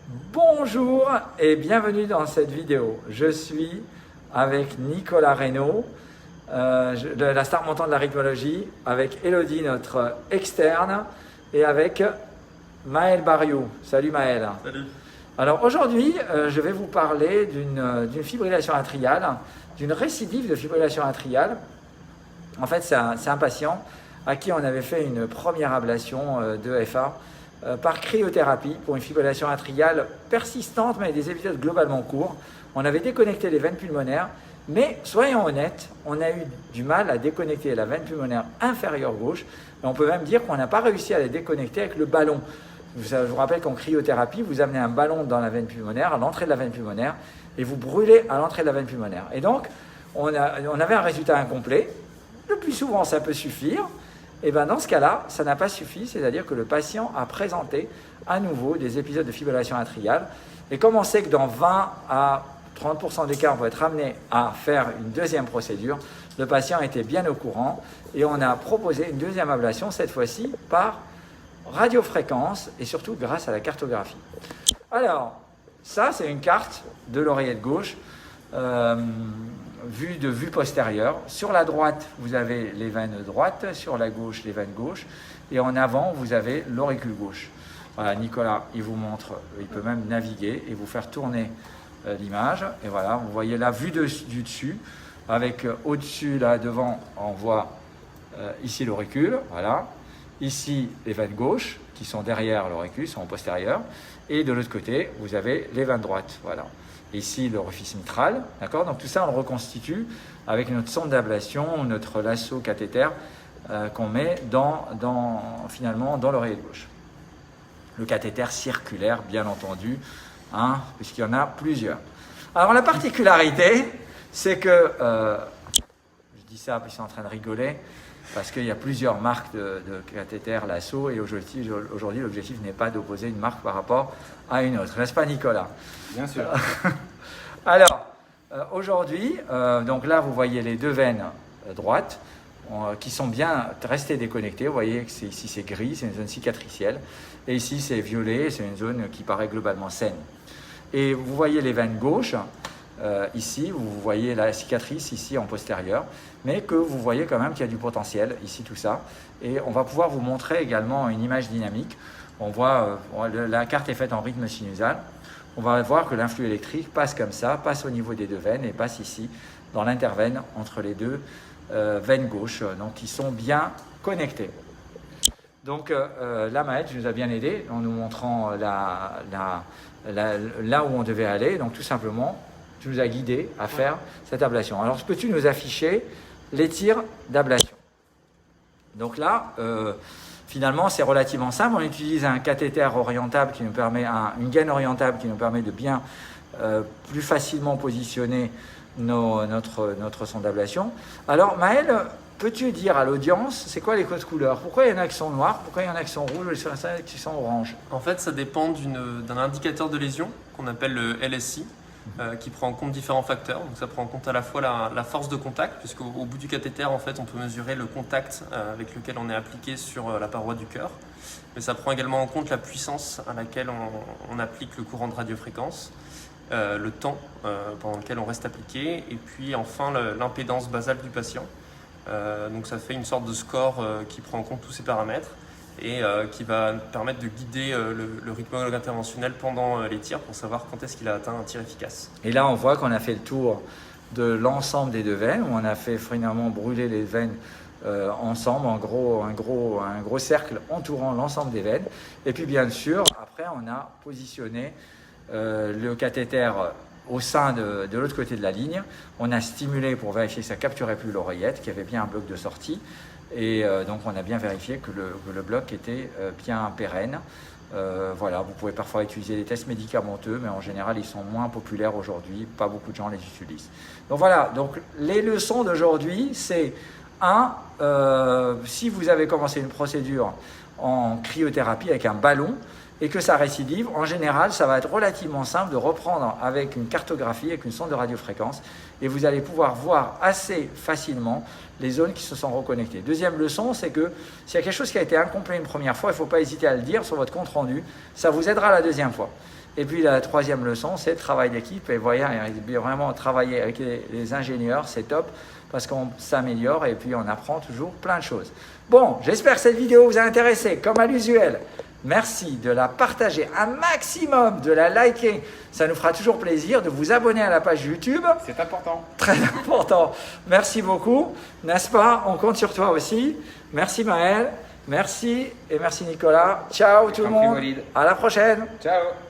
Bonjour et bienvenue dans cette vidéo. Je suis avec Nicolas Reynaud, de la star montante de la rythmologie, avec Elodie, notre externe, et avec Maël Barriou. Salut Maël. Salut. Alors aujourd'hui, je vais vous parler d'une fibrillation atriale, d'une récidive de fibrillation atriale. En fait, c'est un patient à qui on avait fait une première ablation de FA par cryothérapie pour une fibrillation atriale persistante, mais des épisodes globalement courts. On avait déconnecté les veines pulmonaires, mais soyons honnêtes, on a eu du mal à déconnecter la veine pulmonaire inférieure gauche, et on peut même dire qu'on n'a pas réussi à la déconnecter avec le ballon. Je vous rappelle qu'en cryothérapie, vous amenez un ballon dans la veine pulmonaire, à l'entrée de la veine pulmonaire, et vous brûlez à l'entrée de la veine pulmonaire. Et donc, on avait un résultat incomplet. Le plus souvent, ça peut suffire. Et bien dans ce cas-là, ça n'a pas suffi, c'est-à-dire que le patient a présenté à nouveau des épisodes de fibrillation atriale. Et comme on sait que dans 20 à 30% des cas, on va être amené à faire une deuxième procédure, le patient était bien au courant et on a proposé une deuxième ablation, cette fois-ci par radiofréquence et surtout grâce à la cartographie. Alors, ça c'est une carte de l'oreillette gauche. Vue postérieure. Sur la droite, vous avez les veines droites, sur la gauche, les veines gauches, et en avant, vous avez l'auricule gauche. Voilà, Nicolas, il vous montre, il peut même naviguer et vous faire tourner l'image. Et voilà, vous voyez la vue du dessus, avec au-dessus, là, devant, on voit ici l'auricule, voilà. Ici, les veines gauches, qui sont derrière l'auricule, sont en postérieur. Et de l'autre côté, vous avez les veines droites, voilà. Ici, l'orifice mitral, d'accord? Donc tout ça, on le reconstitue avec notre sonde d'ablation, notre lasso cathéter qu'on met finalement dans l'oreillette gauche. Le cathéter circulaire, bien entendu, hein, puisqu'il y en a plusieurs. Alors la particularité, c'est que, je dis ça puis je suis en train de rigoler, parce qu'il y a plusieurs marques de cathéter lasso et aujourd'hui, l'objectif n'est pas d'opposer une marque par rapport à une autre. N'est-ce pas, Nicolas? Bien sûr. Alors, aujourd'hui, donc là, vous voyez les deux veines droites qui sont bien restées déconnectées. Vous voyez que ici, c'est gris, c'est une zone cicatricielle. Et ici, c'est violet, c'est une zone qui paraît globalement saine. Et vous voyez les veines gauches. Ici, vous voyez la cicatrice ici en postérieur, mais que vous voyez quand même qu'il y a du potentiel, ici tout ça. Et on va pouvoir vous montrer également une image dynamique. On voit, la carte est faite en rythme sinusal. On va voir que l'influx électrique passe comme ça, passe au niveau des deux veines et passe ici, dans l'interveine entre les deux veines gauches, donc qui sont bien connectées. Donc là, Maël, tu nous as bien aidé en nous montrant là où on devait aller. Donc tout simplement, tu nous as guidés à faire cette ablation. Alors, peux-tu nous afficher les tirs d'ablation? Donc là, finalement, c'est relativement simple. On utilise un cathéter orientable qui nous permet, une gaine orientable qui nous permet de bien plus facilement positionner notre sonde d'ablation. Alors, Maël, peux-tu dire à l'audience, c'est quoi les codes couleurs? Pourquoi il y en a qui sont noirs? Pourquoi il y en a qui sont rouges et qui sont oranges? En fait, ça dépend d'un indicateur de lésion qu'on appelle le LSI. Qui prend en compte différents facteurs. Donc ça prend en compte à la fois la force de contact, puisqu'au bout du cathéter, en fait, on peut mesurer le contact avec lequel on est appliqué sur la paroi du cœur. Mais ça prend également en compte la puissance à laquelle on applique le courant de radiofréquence, le temps pendant lequel on reste appliqué, et puis enfin l'impédance basale du patient. Donc ça fait une sorte de score qui prend en compte tous ces paramètres et qui va permettre de guider le rythmologue interventionnel pendant les tirs pour savoir quand est-ce qu'il a atteint un tir efficace. Et là, on voit qu'on a fait le tour de l'ensemble des deux veines, où on a fait finalement brûler les veines ensemble, un gros cercle entourant l'ensemble des veines. Et puis bien sûr, après, on a positionné le cathéter au sein de l'autre côté de la ligne. On a stimulé pour vérifier que ça ne capturait plus l'oreillette, qu'il y avait bien un bloc de sortie. Et donc on a bien vérifié que le bloc était bien pérenne. Voilà, vous pouvez parfois utiliser des tests médicamenteux, mais en général ils sont moins populaires aujourd'hui, pas beaucoup de gens les utilisent. Donc voilà, donc les leçons d'aujourd'hui, c'est si vous avez commencé une procédure en cryothérapie avec un ballon, et que ça récidive, en général, ça va être relativement simple de reprendre avec une cartographie, avec une sonde de radiofréquence, et vous allez pouvoir voir assez facilement les zones qui se sont reconnectées. Deuxième leçon, c'est que s'il y a quelque chose qui a été incomplet une première fois, il ne faut pas hésiter à le dire sur votre compte rendu, ça vous aidera la deuxième fois. Et puis la troisième leçon, c'est le travail d'équipe. Et voyez, vraiment travailler avec les ingénieurs, c'est top parce qu'on s'améliore et puis on apprend toujours plein de choses. Bon, j'espère que cette vidéo vous a intéressé, comme à l'usuel. Merci de la partager un maximum, de la liker. Ça nous fera toujours plaisir de vous abonner à la page YouTube. C'est important. Très important. Merci beaucoup. N'est-ce pas? On compte sur toi aussi. Merci Maël. Merci et merci Nicolas. Ciao tout le monde. À la prochaine. Ciao.